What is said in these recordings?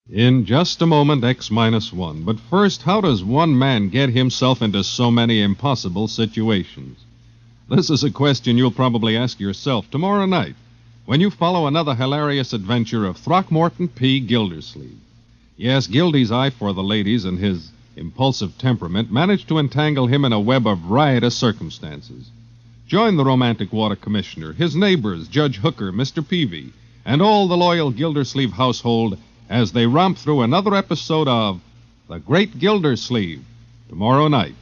In just a moment, X minus one. But first, how does one man get himself into so many impossible situations? This is a question you'll probably ask yourself tomorrow night when you follow another hilarious adventure of Throckmorton P. Gildersleeve. Yes, Gildy's eye for the ladies and his impulsive temperament managed to entangle him in a web of riotous circumstances. Join the romantic water commissioner, his neighbors, Judge Hooker, Mr. Peavy, and all the loyal Gildersleeve household as they romp through another episode of The Great Gildersleeve tomorrow night.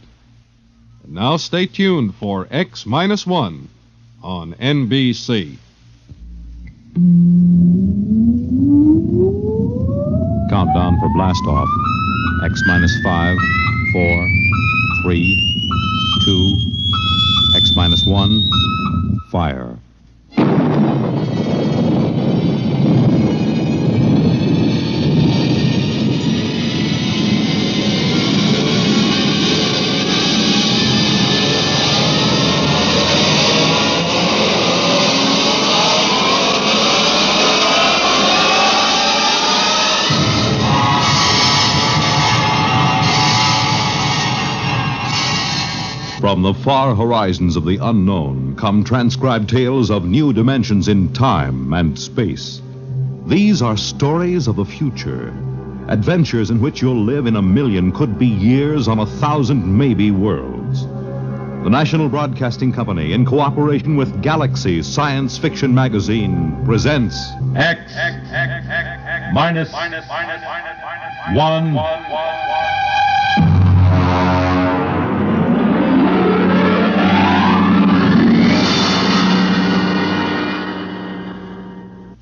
And now stay tuned for X minus one on NBC. Countdown for blast off. X minus 5, 4, 3, 2, X minus 1, fire. From the far horizons of the unknown come transcribed tales of new dimensions in time and space. These are stories of the future, adventures in which you'll live in a million, could be years, on 1,000 maybe worlds. The National Broadcasting Company, in cooperation with Galaxy Science Fiction Magazine, presents X minus one.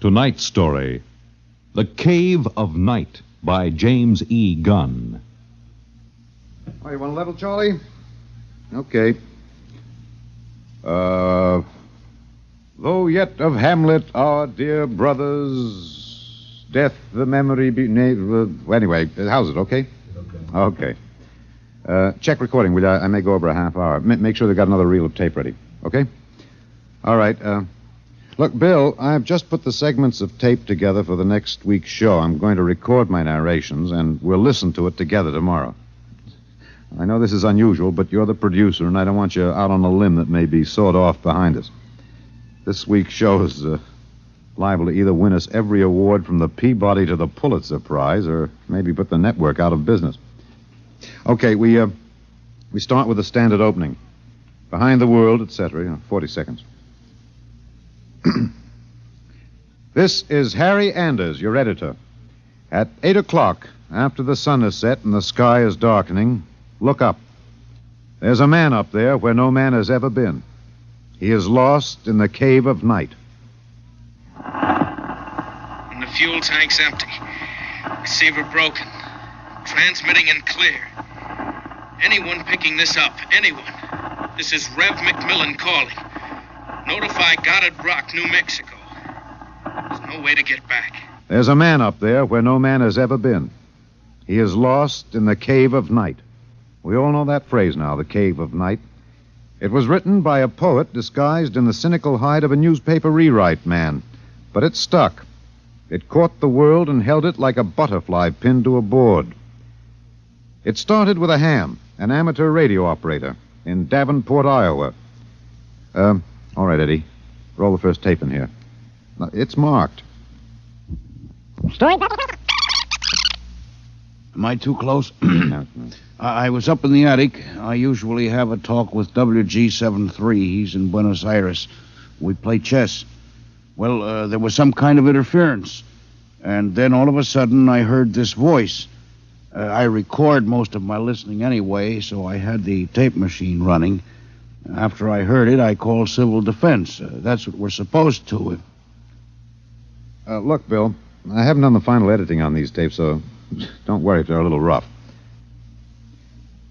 Tonight's story, The Cave of Night, by James E. Gunn. Oh, you want a level, Charlie? Okay. Though yet of Hamlet, our dear brothers, death the memory be... Anyway, how's it, okay? Okay. Check recording, will you? I may go over a half hour. Make sure they've got another reel of tape ready, okay? All right, Look, Bill, I've just put the segments of tape together for the next week's show. I'm going to record my narrations, and we'll listen to it together tomorrow. I know this is unusual, but you're the producer, and I don't want you out on a limb that may be sawed off behind us. This week's show is liable to either win us every award from the Peabody to the Pulitzer Prize, or maybe put the network out of business. Okay, we start with the standard opening. Behind the world, etc., 40 seconds. This is Harry Anders, your editor. At 8 o'clock, after the sun has set and the sky is darkening, look up. There's a man up there where no man has ever been. He is lost in the cave of night. And the fuel tank's empty. Receiver broken. Transmitting and clear. Anyone picking this up, anyone. This is Rev McMillan calling. Notify Goddard Rock, New Mexico. There's no way to get back. There's a man up there where no man has ever been. He is lost in the cave of night. We all know that phrase now, the cave of night. It was written by a poet disguised in the cynical hide of a newspaper rewrite man. But it stuck. It caught the world and held it like a butterfly pinned to a board. It started with a ham, an amateur radio operator, in Davenport, Iowa. All right, Eddie. Roll the first tape in here. Now, it's marked. Story. Am I too close? No. I was up in the attic. I usually have a talk with WG-73. He's in Buenos Aires. We play chess. Well, there was some kind of interference. And then all of a sudden, I heard this voice. I record most of my listening anyway, so I had the tape machine running. After I heard it, I called civil defense. That's what we're supposed to. Look, Bill, I haven't done the final editing on these tapes, so don't worry if they're a little rough.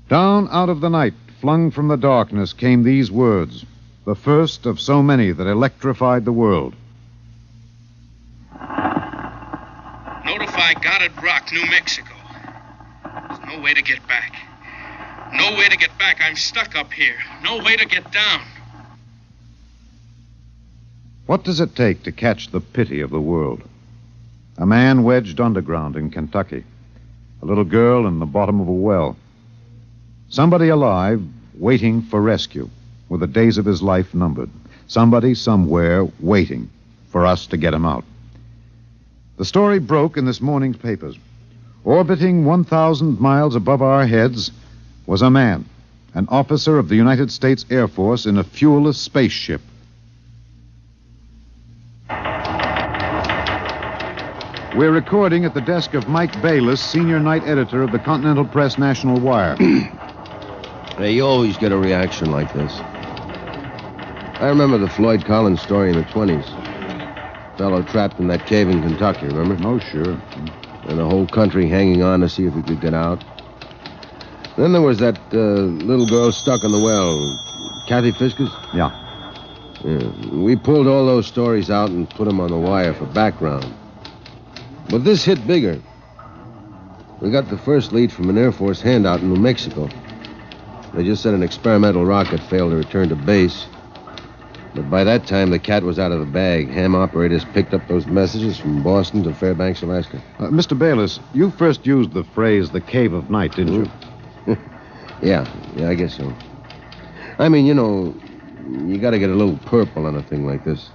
Down out of the night, flung from the darkness, came these words, the first of so many that electrified the world. Notify Goddard Rock, New Mexico. There's no way to get back. No way to get back. I'm stuck up here. No way to get down. What does it take to catch the pity of the world? A man wedged underground in Kentucky. A little girl in the bottom of a well. Somebody alive, waiting for rescue, with the days of his life numbered. Somebody somewhere waiting for us to get him out. The story broke in this morning's papers. Orbiting 1,000 miles above our heads was a man, an officer of the United States Air Force in a fuelless spaceship. We're recording at the desk of Mike Bayless, senior night editor of the Continental Press National Wire. Hey, you always get a reaction like this. I remember the Floyd Collins story in the 20s. Fellow trapped in that cave in Kentucky, remember? Oh, sure. And the whole country hanging on to see if he could get out. Then there was that little girl stuck in the well. Kathy Fiskers? Yeah. We pulled all those stories out and put them on the wire for background. But this hit bigger. We got the first lead from an Air Force handout in New Mexico. They just said an experimental rocket failed to return to base. But by that time, the cat was out of the bag. Ham operators picked up those messages from Boston to Fairbanks, Alaska. Mr. Bayless, you first used the phrase the cave of night, didn't you? Yeah, I guess so. I mean, you know, you got to get a little purple on a thing like this.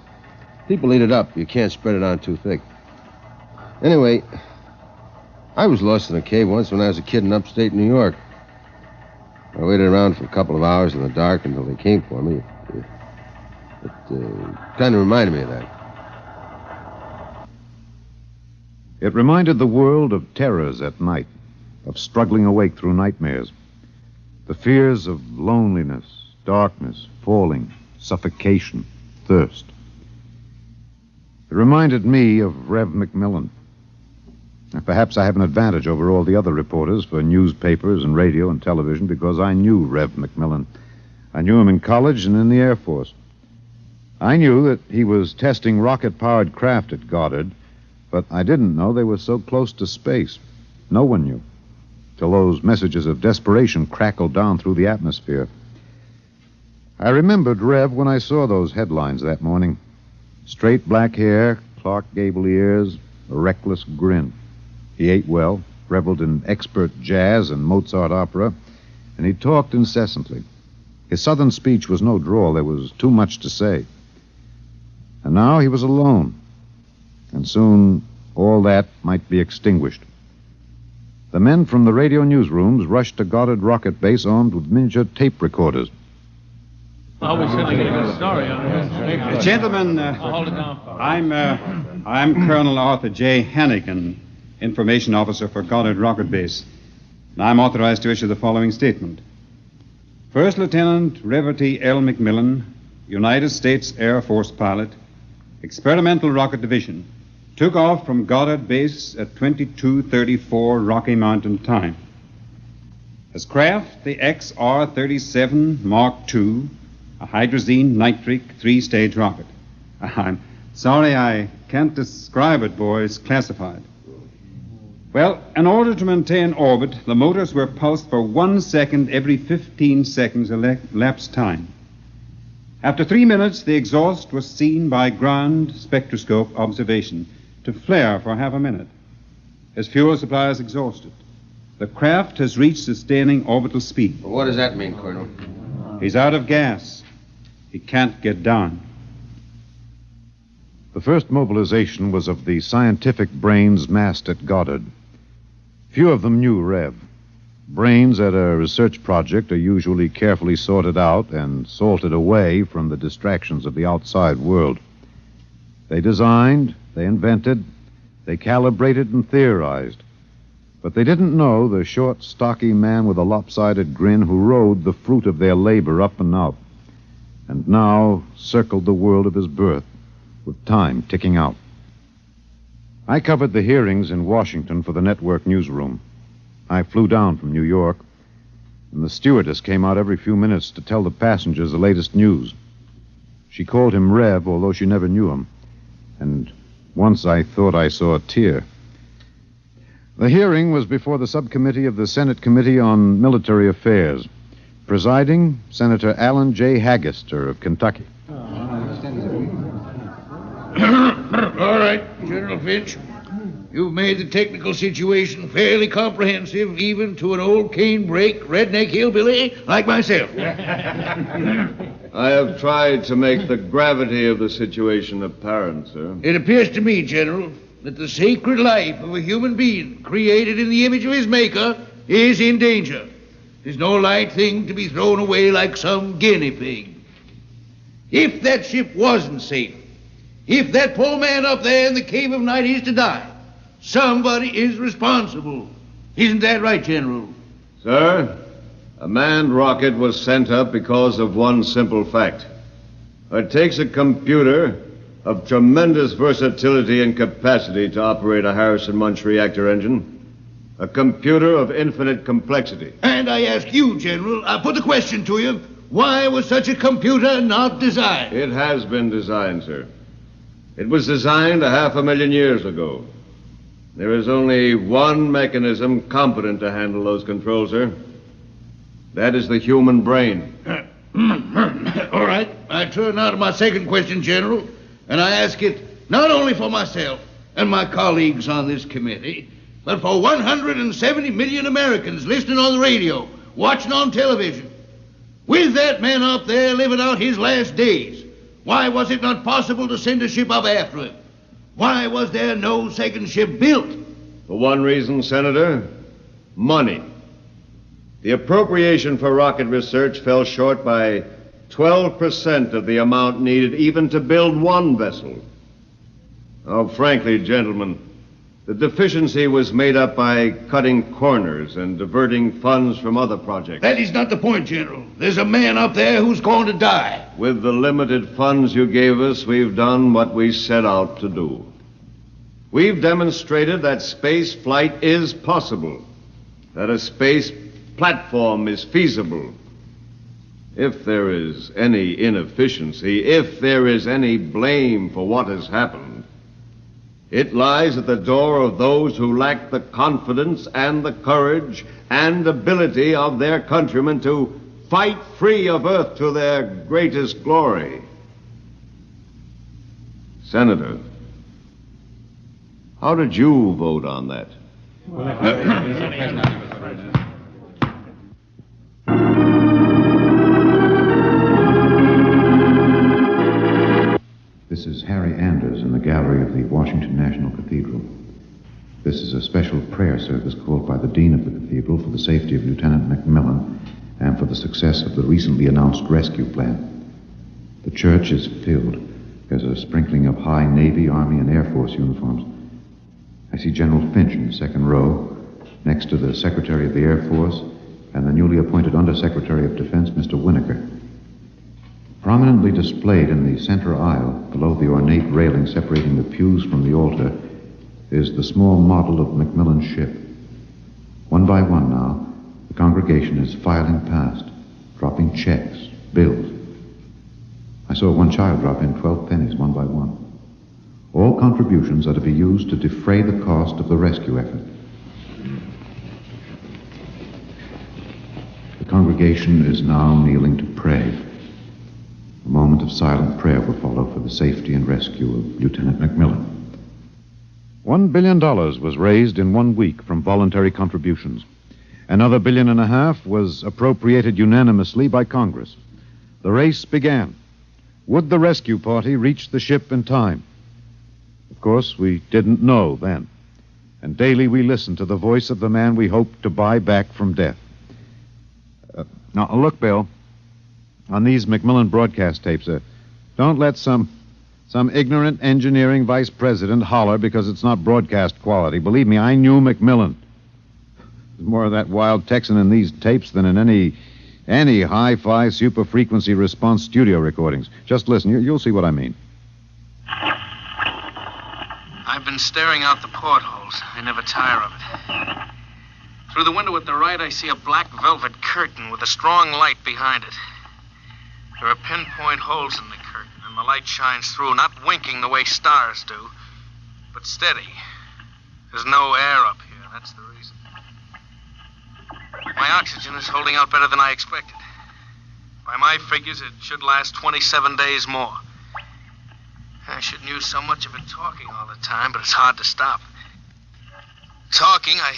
People eat it up. You can't spread it on too thick. Anyway, I was lost in a cave once when I was a kid in upstate New York. I waited around for a couple of hours in the dark until they came for me. It kind of reminded me of that. It reminded the world of terrors at night, of struggling awake through nightmares. The fears of loneliness, darkness, falling, suffocation, thirst. It reminded me of Rev McMillan. Perhaps I have an advantage over all the other reporters for newspapers and radio and television because I knew Rev McMillan. I knew him in college and in the Air Force. I knew that he was testing rocket-powered craft at Goddard, but I didn't know they were so close to space. No one knew, till those messages of desperation crackled down through the atmosphere. I remembered Rev when I saw those headlines that morning. Straight black hair, Clark Gable ears, a reckless grin. He ate well, reveled in expert jazz and Mozart opera, and he talked incessantly. His southern speech was no drawl. There was too much to say. And now he was alone. And soon all that might be extinguished. The men from the radio newsrooms rushed to Goddard Rocket Base armed with miniature tape recorders. Gentlemen, I'm Colonel Arthur J. Hannigan, Information Officer for Goddard Rocket Base. And I'm authorized to issue the following statement. First Lieutenant Reverty L. McMillan, United States Air Force pilot, Experimental Rocket Division, took off from Goddard Base at 22:34 Rocky Mountain time. His craft, the XR-37 Mark II, a hydrazine nitric three-stage rocket. I'm sorry I can't describe it, boys. Classified. Well, in order to maintain orbit, the motors were pulsed for 1 second every 15 seconds elapsed time. After 3 minutes, the exhaust was seen by ground spectroscope observation to flare for half a minute. His fuel supply is exhausted. The craft has reached sustaining orbital speed. Well, what does that mean, Colonel? He's out of gas. He can't get down. The first mobilization was of the scientific brains massed at Goddard. Few of them knew Rev. Brains at a research project are usually carefully sorted out and salted away from the distractions of the outside world. They designed, they invented, they calibrated and theorized. But they didn't know the short, stocky man with a lopsided grin who rode the fruit of their labor up and out, and now circled the world of his birth with time ticking out. I covered the hearings in Washington for the network newsroom. I flew down from New York, and the stewardess came out every few minutes to tell the passengers the latest news. She called him Rev, although she never knew him, and once I thought I saw a tear. The hearing was before the subcommittee of the Senate Committee on Military Affairs. Presiding, Senator Allen J. Haggister of Kentucky. All right, General Finch. You've made the technical situation fairly comprehensive, even to an old cane-brake, redneck hillbilly like myself. I have tried to make the gravity of the situation apparent, sir. It appears to me, General, that the sacred life of a human being created in the image of his maker is in danger. It's no light thing to be thrown away like some guinea pig. If that ship wasn't safe, if that poor man up there in the cave of night is to die, somebody is responsible. Isn't that right, General? Sir, a manned rocket was sent up because of one simple fact. It takes a computer of tremendous versatility and capacity to operate a Harrison-Munch reactor engine. A computer of infinite complexity. And I ask you, General, I put the question to you, why was such a computer not designed? It has been designed, sir. It was designed 500,000 years ago. There is only one mechanism competent to handle those controls, sir. That is the human brain. All right. I turn now to my second question, General, and I ask it not only for myself and my colleagues on this committee, but for 170 million Americans listening on the radio, watching on television. With that man up there living out his last days, why was it not possible to send a ship up after him? Why was there no second ship built? For one reason, Senator, money. The appropriation for rocket research fell short by 12% of the amount needed even to build one vessel. Oh, frankly, gentlemen, the deficiency was made up by cutting corners and diverting funds from other projects. That is not the point, General. There's a man up there who's going to die. With the limited funds you gave us, we've done what we set out to do. We've demonstrated that space flight is possible, that a space platform is feasible. If there is any inefficiency, if there is any blame for what has happened, it lies at the door of those who lack the confidence and the courage and ability of their countrymen to fight free of Earth to their greatest glory. Senator, how did you vote on that? This is Harry Anders in the gallery of the Washington National Cathedral. This is a special prayer service called by the Dean of the Cathedral for the safety of Lieutenant McMillan and for the success of the recently announced rescue plan. The church is filled. There's a sprinkling of high Navy, Army, and Air Force uniforms. I see General Finch in the second row, next to the Secretary of the Air Force and the newly appointed Undersecretary of Defense, Mr. Winokur. Prominently displayed in the center aisle, below the ornate railing separating the pews from the altar, is the small model of McMillan's ship. One by one now, the congregation is filing past, dropping checks, bills. I saw one child drop in 12 pennies one by one. All contributions are to be used to defray the cost of the rescue effort. The congregation is now kneeling to pray. A moment of silent prayer will follow for the safety and rescue of Lieutenant McMillan. $1 billion was raised in 1 week from voluntary contributions. Another $1.5 billion was appropriated unanimously by Congress. The race began. Would the rescue party reach the ship in time? Of course, we didn't know then. And daily we listened to the voice of the man we hoped to buy back from death. Now, look, Bill. On these McMillan broadcast tapes, don't let some ignorant engineering vice president holler because it's not broadcast quality. Believe me, I knew McMillan. There's more of that wild Texan in these tapes than in any hi-fi super-frequency response studio recordings. Just listen. You'll see what I mean. I've been staring out the portholes. I never tire of it. Through the window at the right, I see a black velvet curtain with a strong light behind it. There are pinpoint holes in the curtain, and the light shines through, not winking the way stars do, but steady. There's no air up here, that's the reason. My oxygen is holding out better than I expected. By my figures, it should last 27 days more. I shouldn't use so much of it talking all the time, but it's hard to stop. Talking, I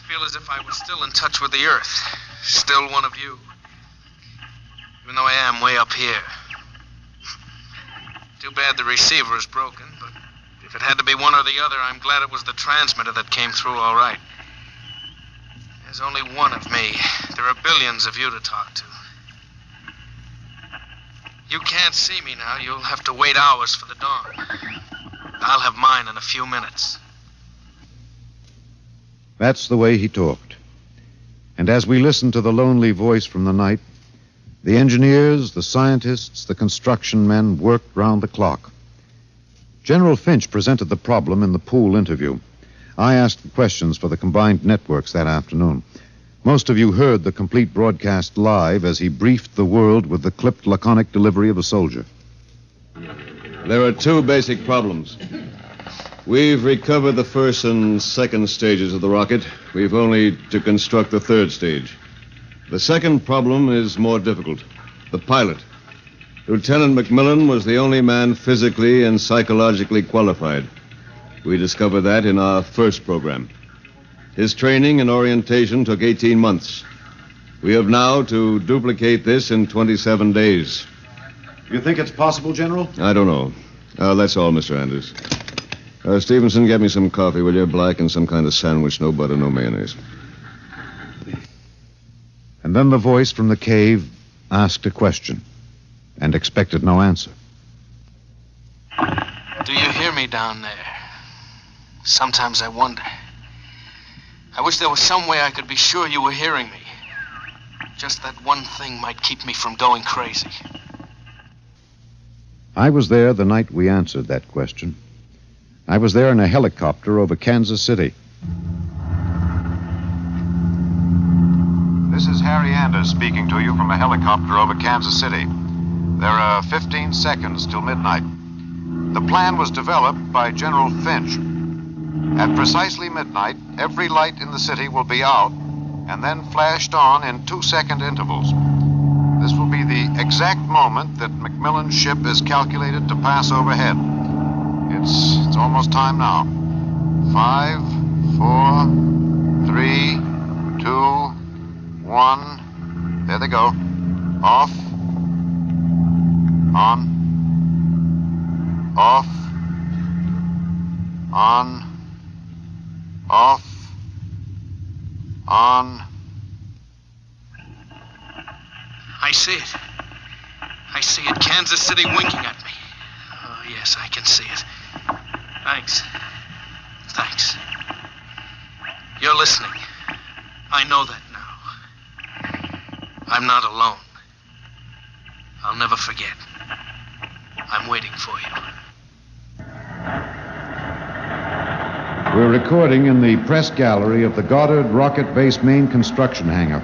feel as if I was still in touch with the Earth. Still one of you. Even though I am way up here. Too bad the receiver is broken, but if it had to be one or the other, I'm glad it was the transmitter that came through all right. There's only one of me. There are billions of you to talk to. You can't see me now. You'll have to wait hours for the dawn. I'll have mine in a few minutes. That's the way he talked. And as we listened to the lonely voice from the night, the engineers, the scientists, the construction men worked round the clock. General Finch presented the problem in the pool interview. I asked questions for the combined networks that afternoon. Most of you heard the complete broadcast live as he briefed the world with the clipped, laconic delivery of a soldier. There are two basic problems. We've recovered the first and second stages of the rocket. We've only to construct the third stage. The second problem is more difficult. The pilot. Lieutenant McMillan was the only man physically and psychologically qualified. We discovered that in our first program. His training and orientation took 18 months. We have now to duplicate this in 27 days. You think it's possible, General? I don't know. That's all, Mr. Anders. Stevenson, get me some coffee, will you? Black and some kind of sandwich, no butter, no mayonnaise. And then the voice from the cave asked a question and expected no answer. Do you hear me down there? Sometimes I wonder. I wish there was some way I could be sure you were hearing me. Just that one thing might keep me from going crazy. I was there the night we answered that question. I was there in a helicopter over Kansas City. This is Harry Anders speaking to you from a helicopter over Kansas City. There are 15 seconds till midnight. The plan was developed by General Finch. At precisely midnight, every light in the city will be out and then flashed on in 2-second intervals. This will be the exact moment that McMillan's ship is calculated to pass overhead. It's almost time now. 5, 4, 3, 2, 1. There they go. Off. On. Off. On. Off. On. I see it. I see it. Kansas City winking at me. Oh, yes, I can see it. Thanks. Thanks. You're listening. I know that now. I'm not alone. I'll never forget. I'm waiting for you. We're recording in the press gallery of the Goddard Rocket Base main construction hangar.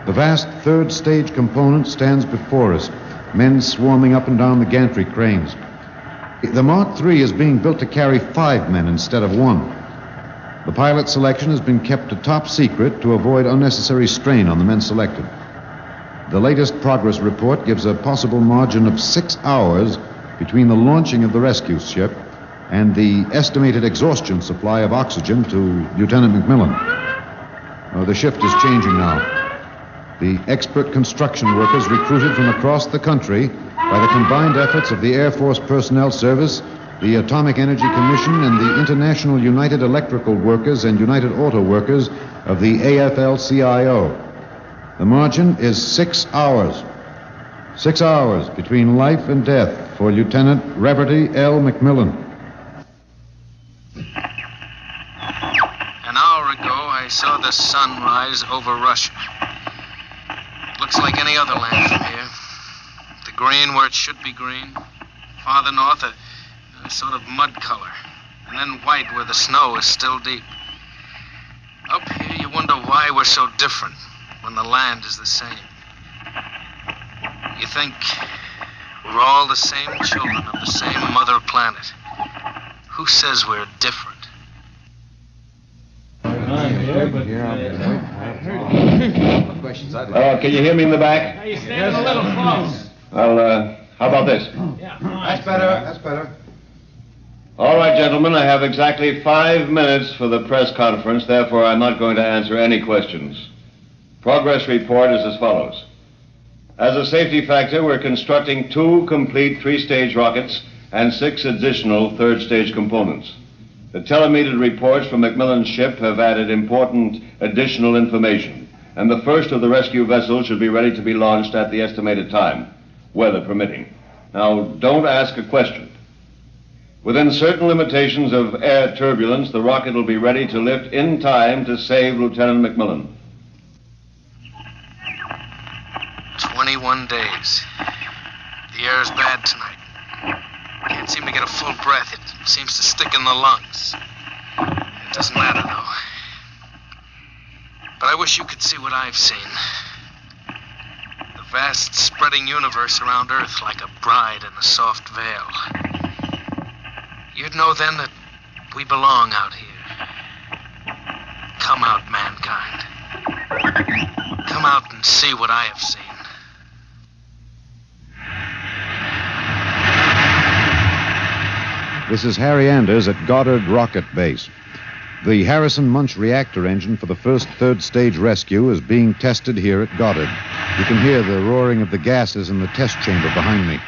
The vast third stage component stands before us, men swarming up and down the gantry cranes. The Mark III is being built to carry 5 men instead of 1. The pilot selection has been kept a top secret to avoid unnecessary strain on the men selected. The latest progress report gives a possible margin of 6 hours between the launching of the rescue ship and the estimated exhaustion supply of oxygen to Lieutenant McMillan. The shift is changing now. The expert construction workers recruited from across the country by the combined efforts of the Air Force Personnel Service, the Atomic Energy Commission, and the International United Electrical Workers and United Auto Workers of the AFL-CIO. The margin is 6 hours. 6 hours between life and death for Lieutenant Reverdy L. McMillan. An hour ago, I saw the sun rise over Russia. It looks like any other land from here. The green where it should be green. Farther north, a sort of mud color. And then white where the snow is still deep. Up here, you wonder why we're so different when the land is the same. You think we're all the same children of the same mother planet. Who says we're different? Can you hear me in the back? Hey, you're standing a little close. Well, how about this? Yeah, That's better. All right, gentlemen, I have exactly 5 minutes for the press conference. Therefore, I'm not going to answer any questions. Progress report is as follows. As a safety factor, we're constructing 2 complete 3-stage rockets and 6 additional 3rd-stage components. The telemetered reports from McMillan's ship have added important additional information, and the first of the rescue vessels should be ready to be launched at the estimated time, weather permitting. Now, don't ask a question. Within certain limitations of air turbulence, the rocket will be ready to lift in time to save Lieutenant McMillan. 21 days. The air is bad tonight. Can't seem to get a full breath. It seems to stick in the lungs. It doesn't matter, though. But I wish you could see what I've seen. The vast, spreading universe around Earth like a bride in a soft veil. You'd know then that we belong out here. Come out, mankind. Come out and see what I have seen. This is Harry Anders at Goddard Rocket Base. The Harrison Munch reactor engine for the first 3rd-stage rescue is being tested here at Goddard. You can hear the roaring of the gases in the test chamber behind me.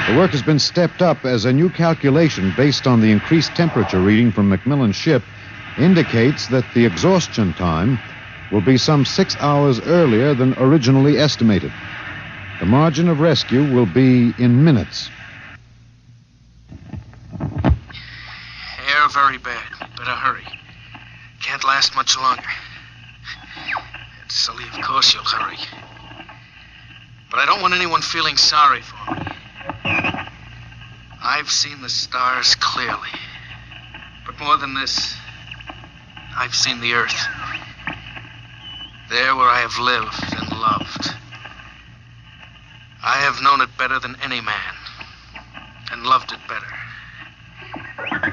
The work has been stepped up as a new calculation based on the increased temperature reading from McMillan's ship indicates that the exhaustion time will be some 6 hours earlier than originally estimated. The margin of rescue will be in minutes. Air very bad. Better hurry. Can't last much longer. It's silly, of course you'll hurry. But I don't want anyone feeling sorry for me. I've seen the stars clearly. But more than this, I've seen the Earth. There where I have lived and loved. I have known it better than any man. And loved it better.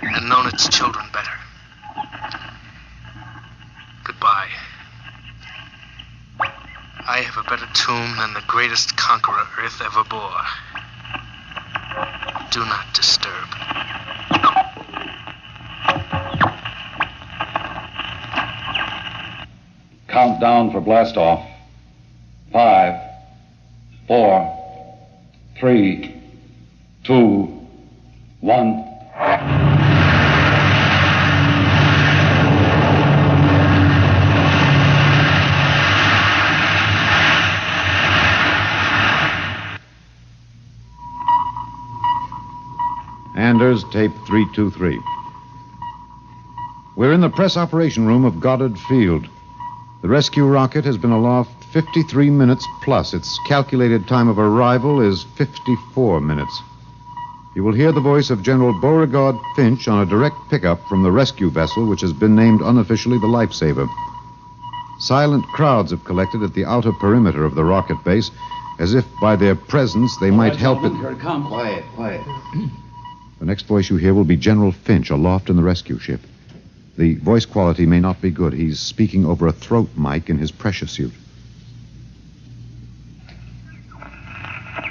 And known its children better. Goodbye. I have a better tomb than the greatest conqueror Earth ever bore. Do not disturb. Countdown for blastoff. 5, 4, 3, 2, 1. Anders, tape 323. We're in the press operation room of Goddard Field. The rescue rocket has been aloft 53 minutes plus. Its calculated time of arrival is 54 minutes. You will hear the voice of General Beauregard Finch on a direct pickup from the rescue vessel, which has been named unofficially the Lifesaver. Silent crowds have collected at the outer perimeter of the rocket base, as if by their presence they might help it. Here it comes. Quiet, quiet. The next voice you hear will be General Finch aloft in the rescue ship. The voice quality may not be good. He's speaking over a throat mic in his pressure suit.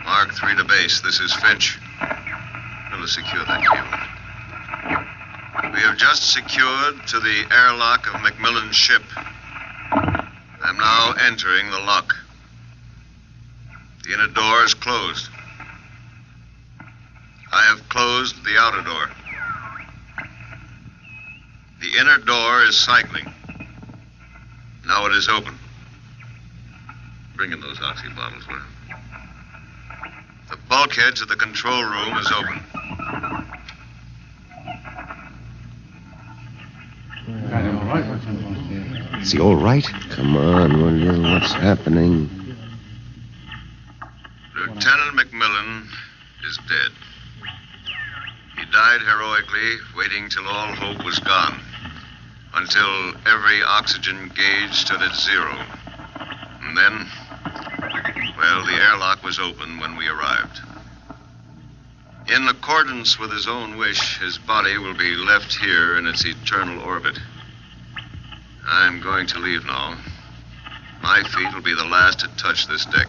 Mark 3 to base. This is Finch. Going to secure that unit. We have just secured to the airlock of McMillan's ship. I'm now entering the lock. The inner door is closed. I have closed the outer door. The inner door is cycling. Now it is open. Bring in those oxy bottles, will you? The bulkhead to the control room is open. Is he all right? Come on, will you? What's happening? Lieutenant McMillan is dead. He died heroically, waiting till all hope was gone, until every oxygen gauge stood at 0. And then, well, the airlock was open when we arrived. In accordance with his own wish, his body will be left here in its eternal orbit. I'm going to leave now. My feet will be the last to touch this deck.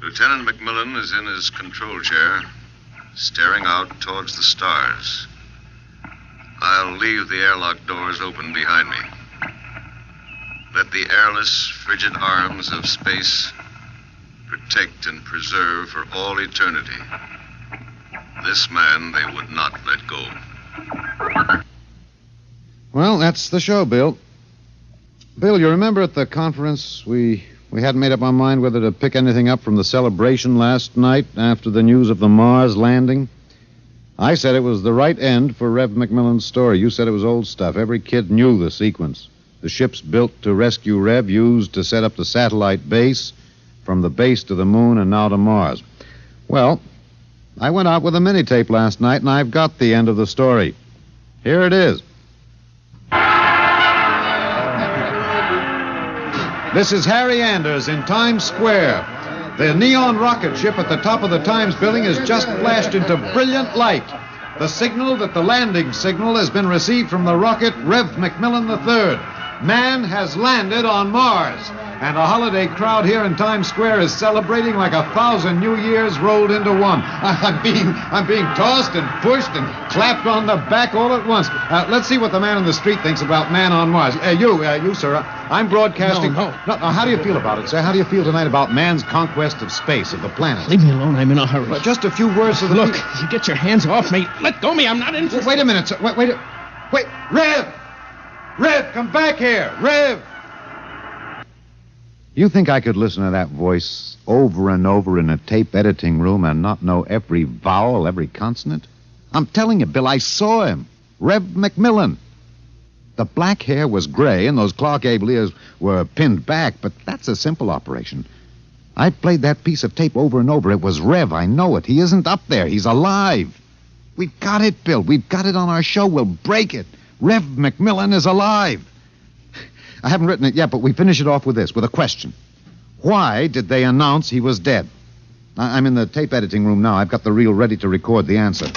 Lieutenant McMillan is in his control chair, staring out towards the stars. I'll leave the airlock doors open behind me. Let the airless, frigid arms of space protect and preserve for all eternity this man they would not let go. Well, that's the show, Bill. Bill, you remember at the conference we hadn't made up our mind whether to pick anything up from the celebration last night after the news of the Mars landing? I said it was the right end for Rev McMillan's story. You said it was old stuff. Every kid knew the sequence. The ships built to rescue Rev, used to set up the satellite base, from the base to the moon and now to Mars. Well, I went out with a mini-tape last night, and I've got the end of the story. Here it is. This is Harry Anders in Times Square. The neon rocket ship at the top of the Times building has just flashed into brilliant light. The signal that the landing signal has been received from the rocket Rev McMillan III. Man has landed on Mars. And a holiday crowd here in Times Square is celebrating like 1,000 New Years rolled into one. I'm being tossed and pushed and clapped on the back all at once. Let's see what the man on the street thinks about man on Mars. You, sir. I'm broadcasting. No, how do you feel about it, sir? How do you feel tonight about man's conquest of space, of the planet? Leave me alone. I'm in a hurry. Just a few words to the... Look, you get your hands off me. Let go of me. I'm not interested. Wait a minute, sir. Wait. Rev! Rev, come back here. Rev! You think I could listen to that voice over and over in a tape editing room and not know every vowel, every consonant? I'm telling you, Bill, I saw him. Rev McMillan. The black hair was gray and those claw cable ears were pinned back, but that's a simple operation. I played that piece of tape over and over. It was Rev, I know it. He isn't up there. He's alive. We've got it, Bill. We've got it on our show. We'll break it. Rev McMillan is alive. I haven't written it yet, but we finish it off with this, with a question. Why did they announce he was dead? I'm in the tape editing room now. I've got the reel ready to record the answer.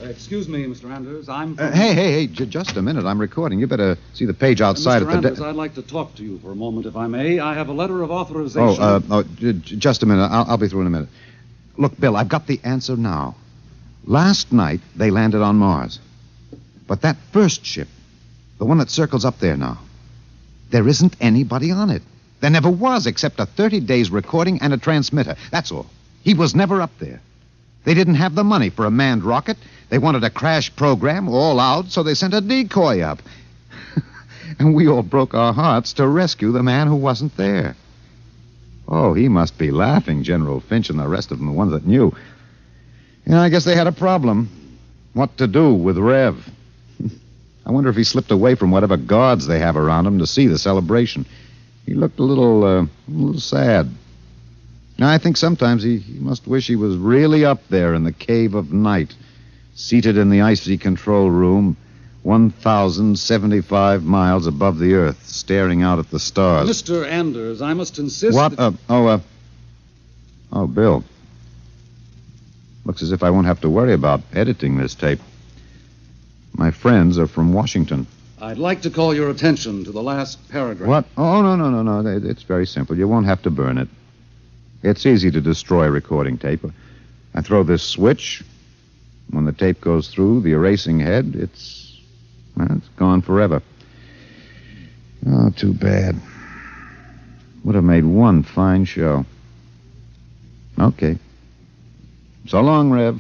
Excuse me, Mr. Anders. I'm... Hey, just a minute. I'm recording. You better see the page outside Mr. at the... Anders, I'd like to talk to you for a moment, if I may. I have a letter of authorization... Just a minute. I'll be through in a minute. Look, Bill, I've got the answer now. Last night, they landed on Mars. But that first ship, the one that circles up there now, there isn't anybody on it. There never was, except a 30 days recording and a transmitter. That's all. He was never up there. They didn't have the money for a manned rocket. They wanted a crash program all out, so they sent a decoy up. And we all broke our hearts to rescue the man who wasn't there. Oh, he must be laughing, General Finch and the rest of them, the ones that knew. I guess they had a problem. What to do with Rev? I wonder if he slipped away from whatever guards they have around him to see the celebration. He looked a little sad. Now, I think sometimes he must wish he was really up there in the cave of night, seated in the icy control room, 1,075 miles above the Earth, staring out at the stars. Mr. Anders, I must insist... What? Bill. Looks as if I won't have to worry about editing this tape. My friends are from Washington. I'd like to call your attention to the last paragraph. What? Oh, no. It's very simple. You won't have to burn it. It's easy to destroy recording tape. I throw this switch. When the tape goes through the erasing head, it's gone forever. Oh, too bad. Would have made one fine show. Okay. So long, Rev.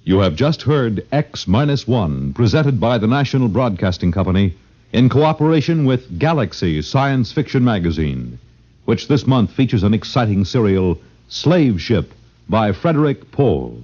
You have just heard X-1, presented by the National Broadcasting Company in cooperation with Galaxy Science Fiction Magazine, which this month features an exciting serial, Slave Ship, by Frederick Pohl.